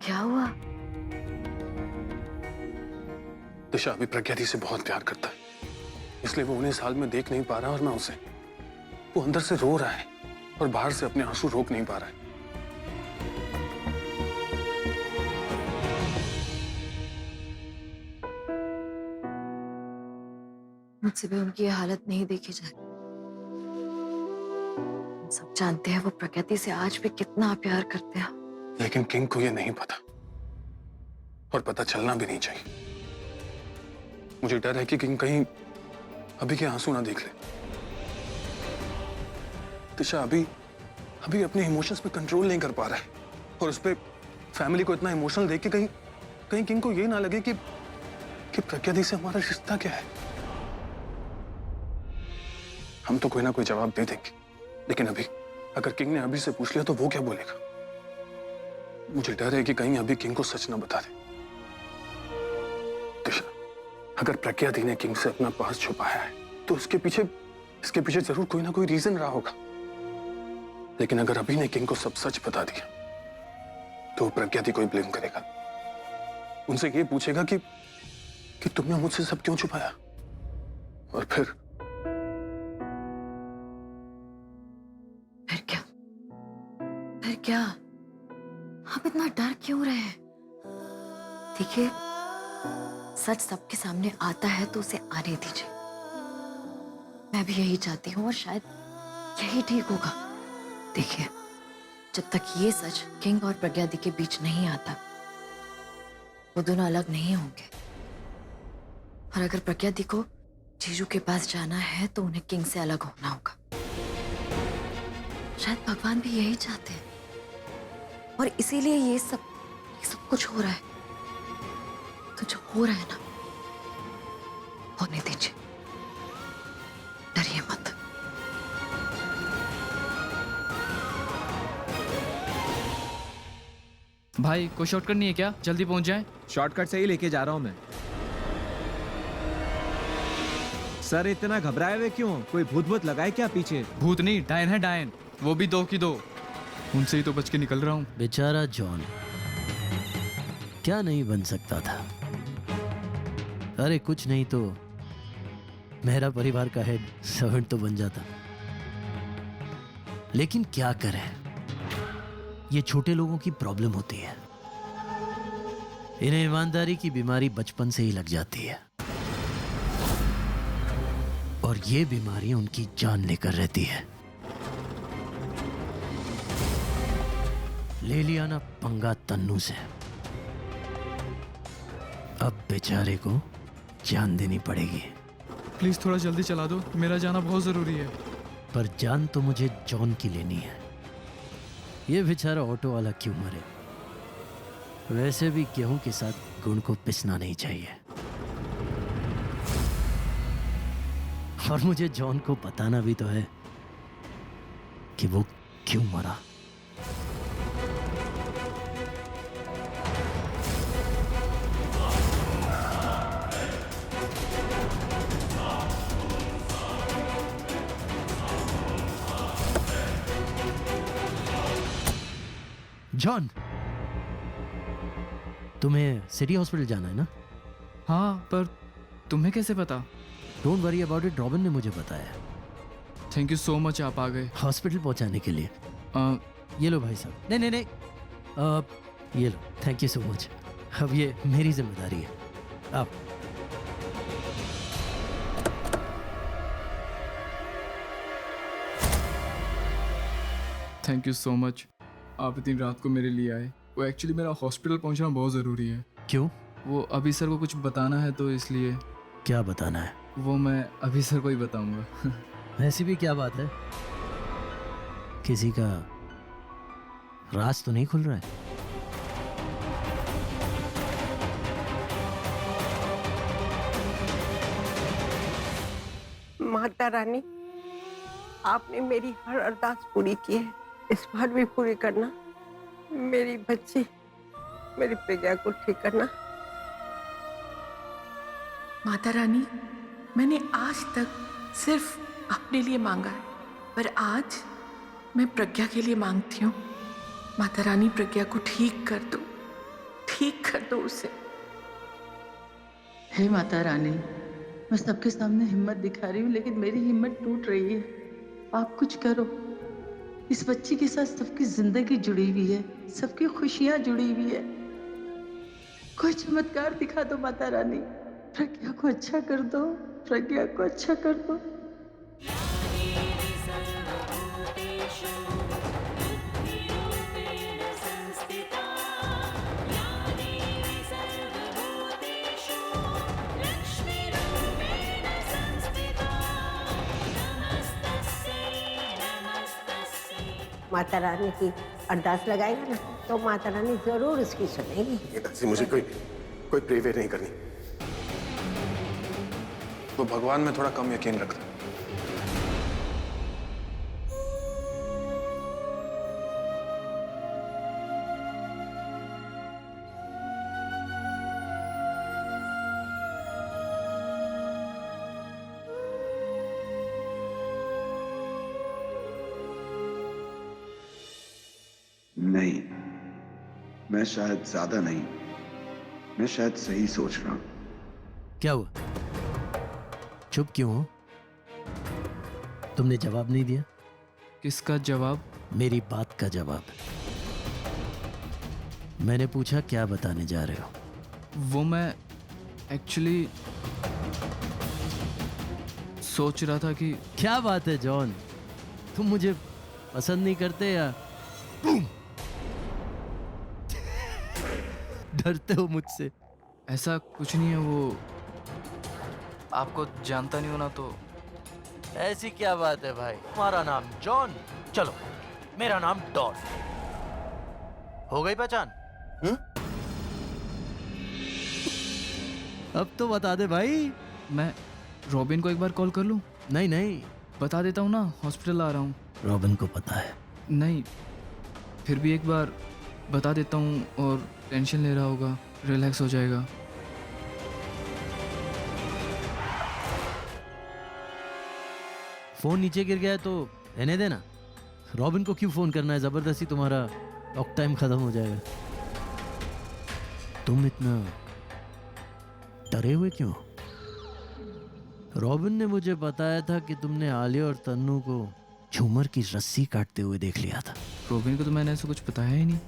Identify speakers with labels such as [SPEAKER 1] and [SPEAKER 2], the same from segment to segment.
[SPEAKER 1] क्या हुआ?
[SPEAKER 2] दिशा अभी प्रज्ञा दी से बहुत प्यार करता है, इसलिए वो उन्हें इस हाल में देख नहीं पा रहा और मैं उसे, वो अंदर से रो रहा है और बाहर से अपने आंसू रोक नहीं पा रहा है।
[SPEAKER 1] मुझसे भी उनकी ये हालत नहीं देखी जाती। हम सब जानते हैं वो प्रकृति से आज भी कितना प्यार करते हैं।
[SPEAKER 2] लेकिन किंग को ये नहीं पता और पता चलना भी नहीं चाहिए। मुझे डर है कि किंग कहीं अभी के आंसू ना देख ले। दिशा अभी अपने इमोशंस पे कंट्रोल नहीं कर पा रहा है और उस पे फैमिली को इतना इमोशनल देख के कहीं किंग को ये ना लगे कि प्रज्ञा दी से हमारा रिश्ता क्या है। हम तो कोई ना कोई जवाब दे देंगे, लेकिन अभी अगर किंग ने अभी से पूछ लिया तो वो क्या बोलेगा? मुझे डर है कि कहीं अभी किंग को सच ना बता दे। दिशा, अगर प्रज्ञा दी ने किंग से अपना पास छुपाया है तो इसके पीछे जरूर कोई ना कोई रीजन रहा होगा। लेकिन अगर अभी ने किंग को सब सच बता दिया तो प्रज्ञा दी को ही ब्लेम करेगा। उनसे ये पूछेगा कि तुमने मुझसे सब क्यों छुपाया, और फिर
[SPEAKER 1] क्या आप इतना डर क्यों रहे? देखिए, सच सबके सामने आता है तो उसे आने दीजिए। मैं भी यही चाहती हूँ और शायद यही ठीक होगा। देखिए, जब तक ये सच किंग और प्रज्ञा दी के बीच नहीं आता, वो दोनों अलग नहीं होंगे। और अगर प्रज्ञा दी को जीजू के पास जाना है तो उन्हें किंग से अलग होना होगा। शायद भगवान भी यही चाहते हैं और इसीलिए ये सब कुछ हो रहा है। तो जो हो रहा है ना, होने दीजिए, डरिए मत।
[SPEAKER 3] भाई कोई शॉर्टकट नहीं है क्या? जल्दी पहुंच जाएं।
[SPEAKER 4] शॉर्टकट से ही लेके जा रहा हूं मैं। सर इतना घबराए हुए क्यों? कोई भूत लगाए क्या पीछे?
[SPEAKER 3] भूत नहीं, डायन है डायन, वो भी 2 की 2। उनसे ही तो बच के निकल रहा हूँ।
[SPEAKER 5] बेचारा जॉन क्या नहीं बन सकता था। अरे कुछ नहीं तो मेरा परिवार का हेड सर्वेंट तो बन जाता। लेकिन क्या करें, ये छोटे लोगों की प्रॉब्लम होती है। इन्हें ईमानदारी की बीमारी बचपन से ही लग जाती है और ये बीमारी उनकी जान लेकर रहती है। ले लिया ना पंगा तन्नू से, अब बेचारे को जान देनी पड़ेगी।
[SPEAKER 3] प्लीज थोड़ा जल्दी चला दो, मेरा जाना बहुत जरूरी है।
[SPEAKER 5] पर जान तो मुझे जॉन की लेनी है। ये बेचारा ऑटो वाला क्यों मरे? वैसे भी गेहूं के साथ गुड़ को पिसना नहीं चाहिए। और मुझे जॉन को बताना भी तो है कि वो क्यों मरा। जॉन, तुम्हें सिटी हॉस्पिटल जाना है ना?
[SPEAKER 3] हाँ, पर तुम्हें कैसे पता?
[SPEAKER 5] Don't worry about it, robin ने मुझे बताया।
[SPEAKER 3] थैंक यू सो मच, आप आ गए
[SPEAKER 5] हॉस्पिटल पहुंचाने के लिए। ये लो भाई साहब। नहीं नहीं नहीं, ये लो, थैंक यू सो मच। अब ये मेरी जिम्मेदारी है। आप
[SPEAKER 3] थैंक यू सो मच, आप इतनी रात को मेरे लिए आए। वो एक्चुअली मेरा हॉस्पिटल पहुंचना बहुत ज़रूरी है।
[SPEAKER 5] क्यों?
[SPEAKER 3] वो अभी सर को कुछ बताना है तो इसलिए।
[SPEAKER 5] क्या बताना है?
[SPEAKER 3] वो मैं अभी सर को ही बताऊंगा।
[SPEAKER 5] ऐसी भी क्या बात है? किसी का राज तो नहीं खुल रहा है?
[SPEAKER 6] माता रानी, आपने मेरी हर अरदास पूरी की है, इस बार भी पूरी करना। मेरी बच्ची, मेरी प्रज्ञा को ठीक करना।
[SPEAKER 7] माता रानी, मैंने आज तक सिर्फ अपने लिए मांगा है, पर आज मैं प्रज्ञा के लिए मांगती हूँ। माता रानी, प्रज्ञा को ठीक कर दो। ठीक कर दो उसे। हे माता रानी, मैं सबके सामने हिम्मत दिखा रही हूँ, लेकिन मेरी हिम्मत टूट रही है। आप कुछ करो। इस बच्ची के साथ सबकी जिंदगी जुड़ी हुई है, सबकी खुशियां जुड़ी हुई है। कोई चमत्कार दिखा दो माता रानी। प्रज्ञा को अच्छा कर दो, प्रज्ञा को अच्छा कर दो।
[SPEAKER 6] माता रानी की अरदास लगाएगा ना तो माता रानी जरूर उसकी सुनेगी।
[SPEAKER 2] गीता मुझे कोई प्रेयर नहीं करनी। वो भगवान में थोड़ा कम यकीन रखता है।
[SPEAKER 8] नहीं, मैं शायद ज्यादा नहीं, मैं शायद सही सोच रहा हूं।
[SPEAKER 5] क्या हुआ? चुप क्यों हो? तुमने जवाब नहीं दिया।
[SPEAKER 3] किसका जवाब?
[SPEAKER 5] मेरी बात का जवाब। मैंने पूछा क्या बताने जा रहे हो?
[SPEAKER 3] वो मैं एक्चुअली सोच रहा था कि
[SPEAKER 5] क्या बात है जॉन, तुम मुझे पसंद नहीं करते या डरते हो मुझसे?
[SPEAKER 3] ऐसा कुछ नहीं है। वो आपको जानता नहीं हो ना, तो
[SPEAKER 5] ऐसी क्या बात है भाई? तुम्हारा नाम जॉन, चलो मेरा नाम डॉन। हो गई पहचान? अब तो बता दे भाई।
[SPEAKER 3] मैं रॉबिन को एक बार कॉल कर लूं?
[SPEAKER 5] नहीं नहीं,
[SPEAKER 3] बता देता हूँ ना, हॉस्पिटल आ रहा हूँ।
[SPEAKER 5] रॉबिन को पता है।
[SPEAKER 3] नहीं, फिर भी एक बार बता देता हूँ, और टेंशन ले रहा होगा, रिलैक्स हो जाएगा।
[SPEAKER 5] फोन नीचे गिर गया है तो रहने देना। रॉबिन को क्यों फोन करना है? जबरदस्ती तुम्हारा टॉक टाइम खत्म हो जाएगा। तुम इतना डरे हुए क्यों? रॉबिन ने मुझे बताया था कि तुमने आलिया और तन्नू को झूमर की रस्सी काटते हुए देख लिया था।
[SPEAKER 3] रॉबिन को तो मैंने ऐसा कुछ बताया ही नहीं,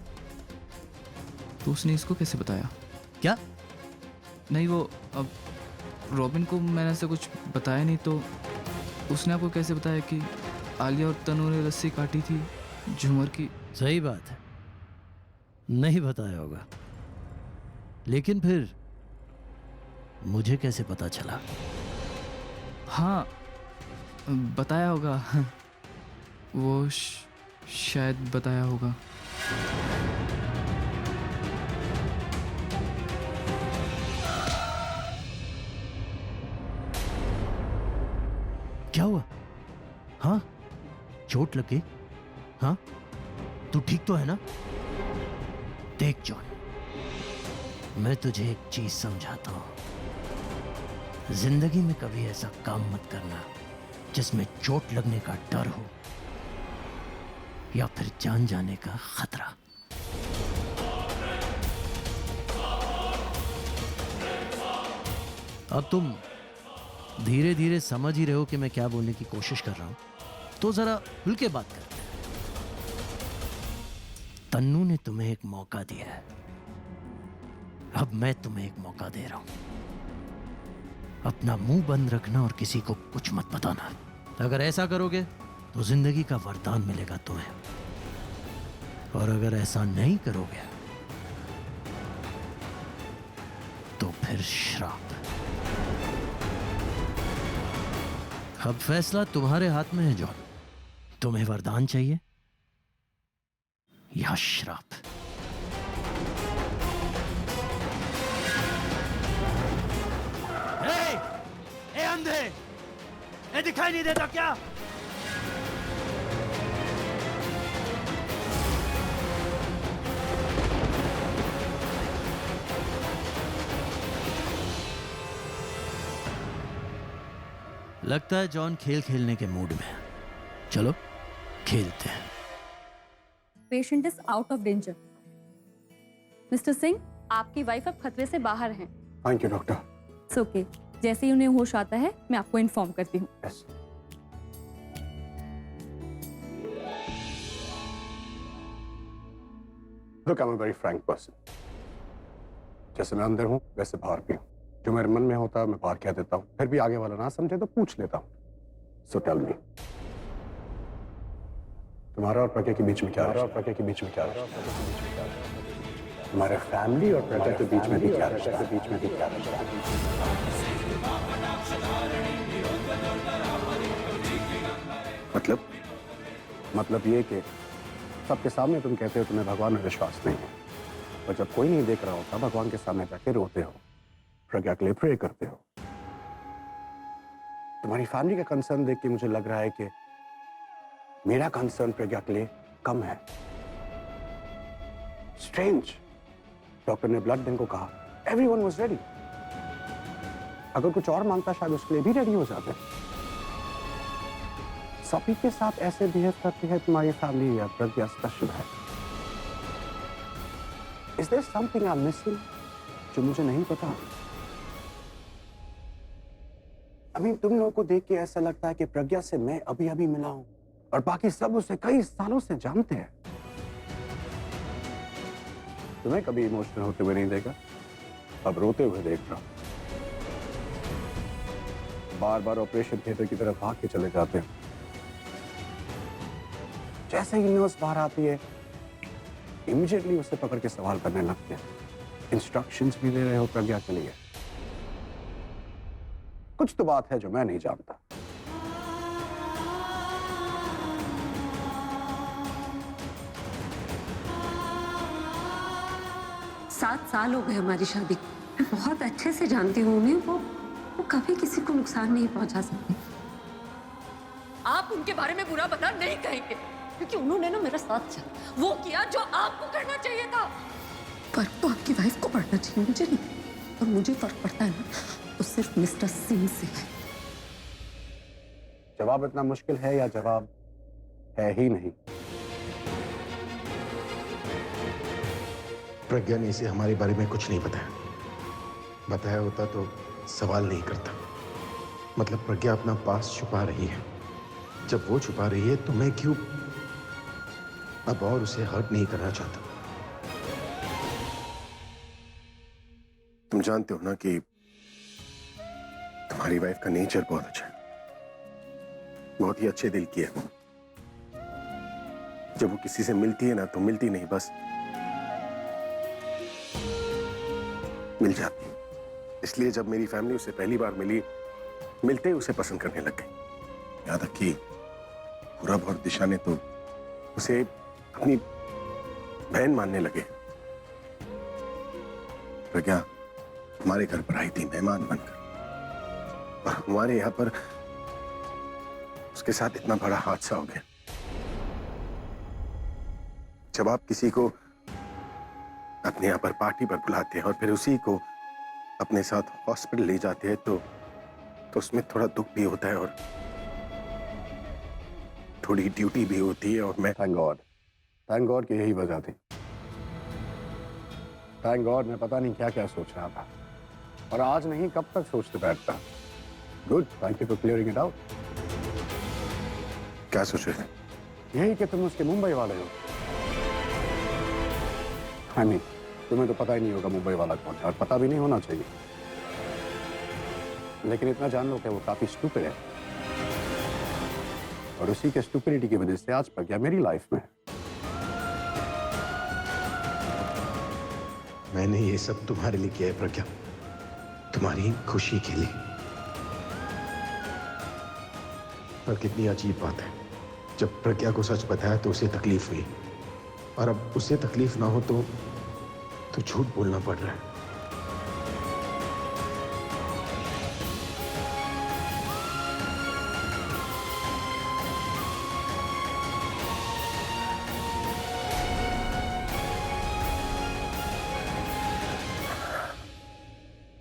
[SPEAKER 3] तो उसने इसको कैसे बताया?
[SPEAKER 5] क्या?
[SPEAKER 3] नहीं, वो अब रॉबिन को मैंने ऐसा कुछ बताया नहीं, तो उसने आपको कैसे बताया कि आलिया और तनु ने रस्सी काटी थी झूमर की?
[SPEAKER 5] सही बात है, नहीं बताया होगा, लेकिन फिर मुझे कैसे पता चला?
[SPEAKER 3] हाँ, बताया होगा। वो शायद बताया होगा।
[SPEAKER 5] क्या हुआ? हाँ, चोट लग गई? हाँ, तू ठीक तो है ना? देख जॉन, मैं तुझे एक चीज समझाता हूं। जिंदगी में कभी ऐसा काम मत करना जिसमें चोट लगने का डर हो या फिर जान जाने का खतरा। अब तुम धीरे धीरे समझ ही रहे हो कि मैं क्या बोलने की कोशिश कर रहा हूं, तो जरा खुल के बात करते हैं। तन्नू ने तुम्हें एक मौका दिया है, अब मैं तुम्हें एक मौका दे रहा हूं। अपना मुंह बंद रखना और किसी को कुछ मत बताना। अगर ऐसा करोगे तो जिंदगी का वरदान मिलेगा तुम्हें, और अगर ऐसा नहीं करोगे तो फिर श्राप। अब फैसला तुम्हारे हाथ में है जॉन, तुम्हें वरदान चाहिए या श्राप? ए अंधे, ए दिखाई नहीं देता क्या? लगता है जॉन खेल खेलने के मूड में है। चलो खेलते हैं।
[SPEAKER 9] Patient is out of danger. Mister Singh, आपकी वाइफ अब खतरे से बाहर हैं।
[SPEAKER 2] Thank you doctor.
[SPEAKER 9] It's okay, जैसे ही उन्हें होश आता है मैं आपको इन्फॉर्म करती हूँ।
[SPEAKER 2] Yes. Look, I'm a very frank person. जैसे मैं अंदर हूँ वैसे बाहर भी हूँ। जो मेरे मन में होता है मैं बाहर कह देता हूँ, फिर भी आगे वाला ना समझे तो पूछ लेता हूँ। So tell me, तुम्हारा और प्रज्ञा के बीच में क्या है? तुम्हारे फैमिली और प्रज्ञा के बीच में भी क्या है? मतलब ये कि सबके सामने तुम कहते हो तुम्हें भगवान में विश्वास नहीं है, और जब कोई नहीं देख रहा होता भगवान के सामने जाके रोते हो, प्रज्ञा के लिए प्रे करते हो। तुम्हारी फैमिली का कंसर्न देख के मुझे लग रहा है कि मेरा कंसर्न प्रज्ञा के लिए कम है। स्ट्रेंज। डॉक्टर ने ब्लड बैंक को कहा, एवरीवन वाज रेडी। अगर कुछ और मांगता शायद उसके लिए भी रेडी हो जाते। सभी के साथ ऐसे बिहेव करती है तुम्हारी फैमिली या प्रज्ञा स्पेशल है? Is there something I'm missing जो मुझे नहीं पता? तुम लोगों को देख के ऐसा लगता है कि प्रज्ञा से मैं अभी अभी मिला हूं और बाकी सब उसे कई सालों से जानते हैं। तुम्हें कभी इमोशनल होते हुए नहीं देखा, अब रोते हुए देख रहा हूं। बार बार ऑपरेशन थिएटर की तरफ भाग के चले जाते हो। जैसे ही न्यूज़ बाहर आती है इमीडिएटली उसे पकड़ के सवाल करने लगते हैं। इंस्ट्रक्शंस भी दे रहे हो प्रज्ञा के लिए। कुछ तो बात है जो मैं नहीं जानता।
[SPEAKER 10] 7 साल हो गए हमारी शादी। मैं बहुत अच्छे से जानती हूँ उन्हें। वो कभी किसी को नुकसान नहीं पहुंचा सकती। आप उनके बारे में बुरा बता नहीं कहेंगे, क्योंकि उन्होंने ना मेरा साथ दिया, वो किया जो आपको करना चाहिए था। फर्क तो आपकी वाइफ को पड़ना चाहिए, मुझे नहीं। और मुझे फर्क पड़ता है ना तो सिर्फ मिस्टर सिंह से है।
[SPEAKER 2] जवाब इतना मुश्किल है या जवाब है ही नहीं?
[SPEAKER 11] प्रज्ञा ने इसे हमारे बारे में कुछ नहीं बताया। बताया होता तो सवाल नहीं करता। मतलब प्रज्ञा अपना पास छुपा रही है। जब वो छुपा रही है तो मैं क्यों अब और उसे हर्ट नहीं करना चाहता। तुम जानते हो ना कि तुम्हारी वाइफ का नेचर बहुत अच्छा है, बहुत ही अच्छे दिल की है। जब वो किसी से मिलती है ना तो मिलती नहीं, बस मिल जाती है। इसलिए जब मेरी फैमिली उसे पहली बार मिली, मिलते ही उसे पसंद करने लग गई। याद रखिए, पूरा बहुत दिशा ने तो उसे अपनी बहन मानने लगे। प्रज्ञा हमारे घर पर आई थी मेहमान बनकर, और हमारे यहां पर उसके साथ इतना बड़ा हादसा हो गया। जब आप किसी को अपने यहां पर पार्टी पर बुलाते हैं और फिर उसी को अपने साथ हॉस्पिटल ले जाते हैं तो उसमें थोड़ा दुख भी होता है और थोड़ी ड्यूटी भी होती है। और मैं
[SPEAKER 2] थैंक गॉड की यही वजह थी। थैंक गॉड मैं पता नहीं क्या क्या सोच रहा था, और आज नहीं कब तक सोचते बैठता। Good, thank you for clearing it out.
[SPEAKER 11] क्या सोच रहे थे?
[SPEAKER 2] यही कि तुम उसके मुंबई वाले हो। तुम्हें तो पता ही नहीं होगा मुंबई वाला कौन है, और पता भी नहीं होना चाहिए। लेकिन इतना जान लो कि वो काफी स्टूपिड है, और उसी के स्टूपिडिटी की वजह से आज प्रज्ञा मेरी लाइफ में है।
[SPEAKER 11] मैंने ये सब तुम्हारे लिए किया है प्रज्ञा, तुम्हारी खुशी के लिए। पर कितनी अजीब बात है, जब प्रज्ञा को सच बताया तो उसे तकलीफ हुई, और अब उसे तकलीफ ना हो तो झूठ बोलना पड़ रहा है।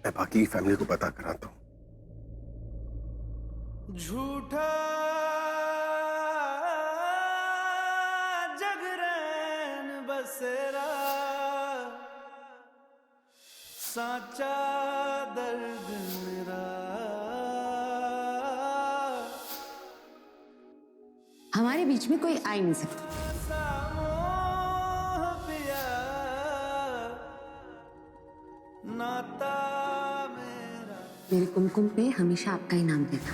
[SPEAKER 11] मैं बाकी फैमिली को पता कराता हूं।
[SPEAKER 12] झूठा जगरैन बसेरा साचा दर्द मेरा।
[SPEAKER 10] हमारे बीच में कोई आ ही नहीं सकता।
[SPEAKER 12] नाता मेरा
[SPEAKER 10] मेरे कुमकुम पे हमेशा आपका ही नाम देना।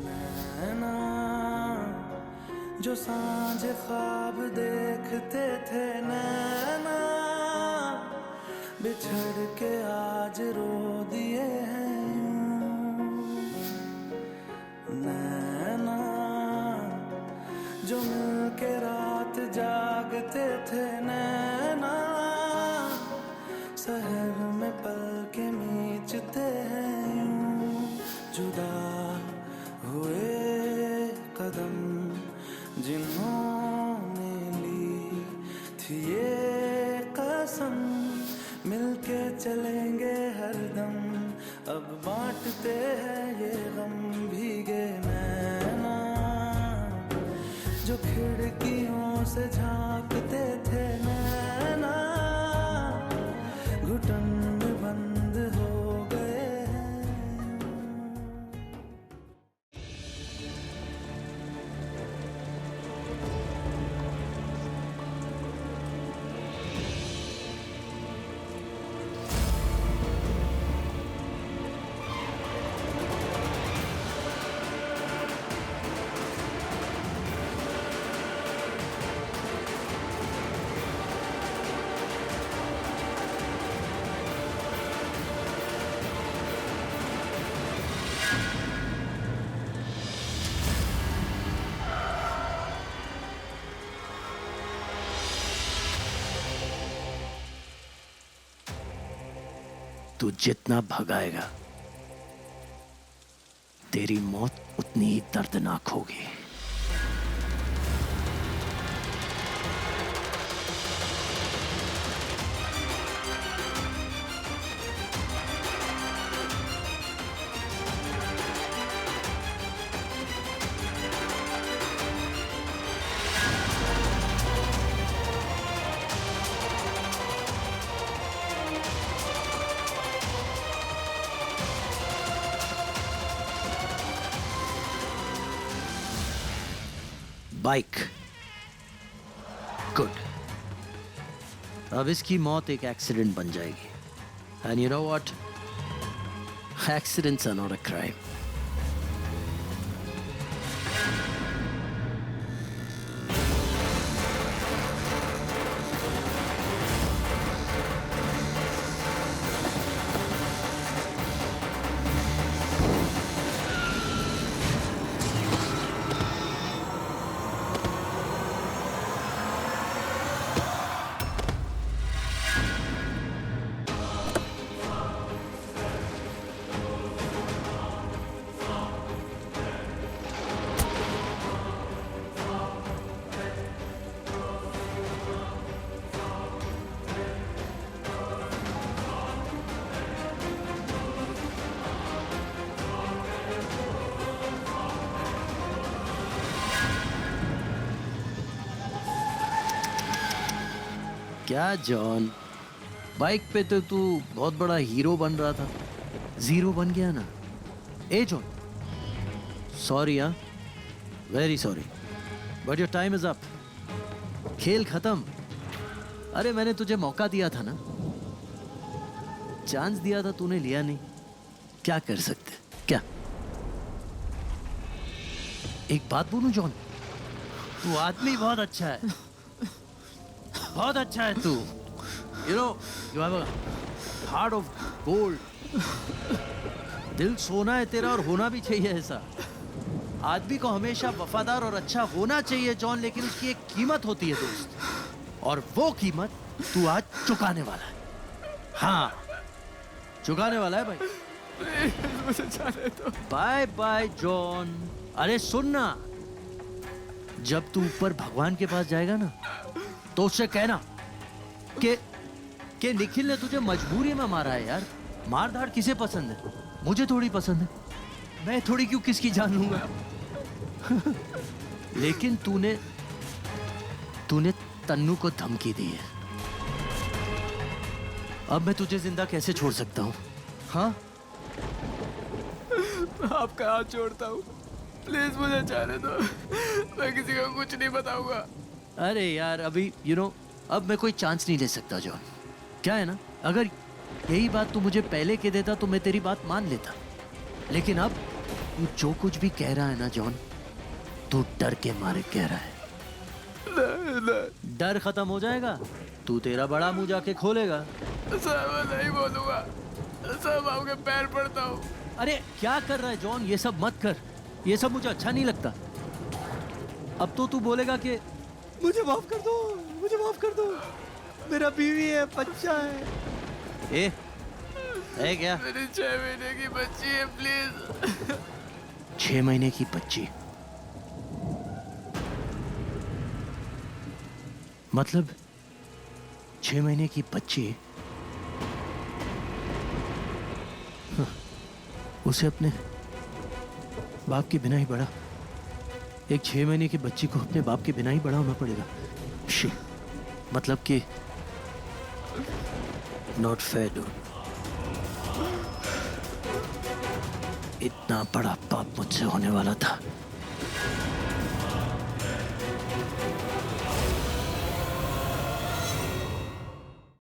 [SPEAKER 12] नैना जो सांझ ख्वाब देखते थे, नैना बिछड़ के आज रो दिए हैं यूं। नैना जो मिल के रात जागते थे, नैना शहर में पल के मीचते हैं यूं। जुदा हुए कदम जिन्होंने ली थी ये कसम, मिलके चलेंगे हरदम, अब बांटते हैं ये गम। भीगे नैना जो खिड़कियों से झांकते थे, नैना घुटन में बंद हो गए हैं।
[SPEAKER 5] तू जितना भगाएगा तेरी मौत उतनी ही दर्दनाक होगी। बाइक गुड, अब इसकी मौत एक एक्सीडेंट बन जाएगी। And you know what, accidents are not a crime. क्या जॉन, बाइक पे तो तू बहुत बड़ा हीरो बन रहा था, जीरो बन गया ना। ए जॉन, सॉरी, हाँ, very sorry, but your time is up. खेल खत्म। अरे मैंने तुझे मौका दिया था ना, चांस दिया था, तूने लिया नहीं। क्या कर सकते, क्या? एक बात बोलूं जॉन, तू आदमी बहुत अच्छा है, बहुत अच्छा है तू। You know you have a heart of gold. दिल सोना है तेरा, और होना भी चाहिए ऐसा। आदमी को हमेशा वफादार और अच्छा होना चाहिए जॉन, लेकिन उसकी एक कीमत होती है दोस्त, और वो कीमत तू आज चुकाने वाला है। हाँ, चुकाने वाला है भाई।
[SPEAKER 3] मुझे जाने दो।
[SPEAKER 5] Bye bye John. अरे सुनना, जब तू ऊपर भगवान के पास जाएगा ना, तो उससे कहना कि निखिल ने तुझे मजबूरी में मारा है यार। मार धाड़ किसे पसंद है? मुझे थोड़ी पसंद है, मैं थोड़ी क्यों किसकी जान लूंगा। लेकिन तूने तन्नू को धमकी दी है, अब मैं तुझे जिंदा कैसे छोड़ सकता हूँ? हाँ,
[SPEAKER 3] आपका हाथ छोड़ता हूँ, प्लीज मुझे जाने दो, मैं किसी को कुछ नहीं बताऊंगा।
[SPEAKER 5] अरे यार अभी अब मैं कोई चांस नहीं ले सकता जॉन। क्या है ना, अगर यही बात तू मुझे पहले कह देता तो मैं तेरी बात मान लेता, लेकिन अब तू जो कुछ भी कह रहा है ना जॉन, तू डर के मारे कह रहा है। डर खत्म हो जाएगा, तू तेरा बड़ा मुंह जाके खोलेगा।
[SPEAKER 3] सर मैं नहीं बोलूंगा, सर मैं आपके पैर पड़ता हूँ।
[SPEAKER 5] अरे क्या कर रहा है जॉन, ये सब मत कर, ये सब मुझे अच्छा नहीं लगता। अब तो तू बोलेगा कि मुझे माफ कर दो, मुझे माफ कर दो, मेरा बीवी है, बच्चा है। ए क्या?
[SPEAKER 3] मेरी 6 महीने की बच्ची है, प्लीज।
[SPEAKER 5] 6 महीने की बच्ची? मतलब 6 महीने की बच्ची? उसे अपने बाप के बिना ही बड़ा, एक 6 महीने की बच्ची को अपने बाप के बिना ही बड़ा होना पड़ेगा। शी, मतलब कि नॉट फेयर डूड। इतना बड़ा पाप मुझसे होने वाला था